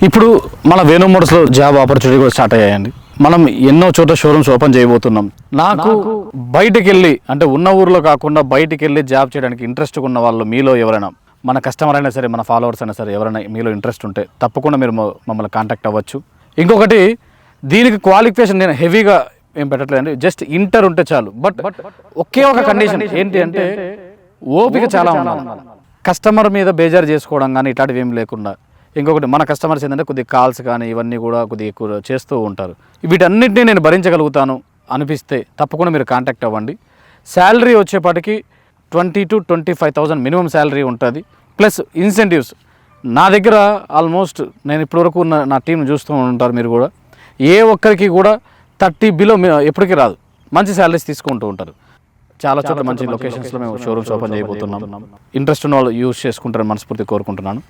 ఇప్పుడు మన Venu మోటార్స్లో job opportunity కూడా స్టార్ట్ అయ్యాయండి. మనం ఎన్నో చోట్ల షోరూమ్స్ ఓపెన్ చేయబోతున్నాం. నాకు బయటికి వెళ్ళి అంటే ఉన్న ఊర్లో కాకుండా బయటికి వెళ్ళి జాబ్ చేయడానికి ఇంట్రెస్ట్ ఉన్న వాళ్ళు మీలో ఎవరైనా, మన కస్టమర్ అయినా సరే, మన ఫాలోవర్స్ అయినా సరే, ఎవరైనా మీలో ఇంట్రెస్ట్ ఉంటే తప్పకుండా మీరు మమ్మల్ని కాంటాక్ట్ అవ్వచ్చు. ఇంకొకటి, దీనికి క్వాలిఫికేషన్ నేను హెవీగా ఏం పెట్టట్లేదండి, జస్ట్ ఇంటర్ ఉంటే చాలు. బట్ ఒకే ఒక కండిషన్ ఏంటి అంటే ఓపిక చాలా ఉండాలి. కస్టమర్ మీద బేజారు చేసుకోవడం కానీ ఇట్లాంటివి ఏం లేకుండా. ఇంకొకటి, మన కస్టమర్స్ ఏంటంటే కొద్దిగా కాల్స్ కానీ ఇవన్నీ కూడా కొద్దిగా ఎక్కువ చేస్తూ ఉంటారు. వీటన్నిటినీ నేను భరించగలుగుతాను అనిపిస్తే తప్పకుండా మీరు కాంటాక్ట్ అవ్వండి. శాలరీ వచ్చేపాటికి 20,000 to 25,000 మినిమం శాలరీ ఉంటుంది. ప్లస్ ఇన్సెంటివ్స్ నా దగ్గర ఆల్మోస్ట్ నేను ఇప్పటివరకు నా టీంని చూస్తూ ఉంటారు మీరు కూడా. ఏ ఒక్కరికి కూడా 30 బిలో ఎప్పటికీ రాదు. మంచి శాలరీస్ తీసుకుంటూ ఉంటారు. చాలా చోట్ల మంచి లొకేషన్స్లో మేము షోరూమ్స్ ఓపెన్ చేయబోతున్నాం. ఇంట్రెస్ట్ ఉన్న వాళ్ళు యూజ్ చేసుకుంటారని మనస్ఫూర్తి కోరుకుంటున్నాను.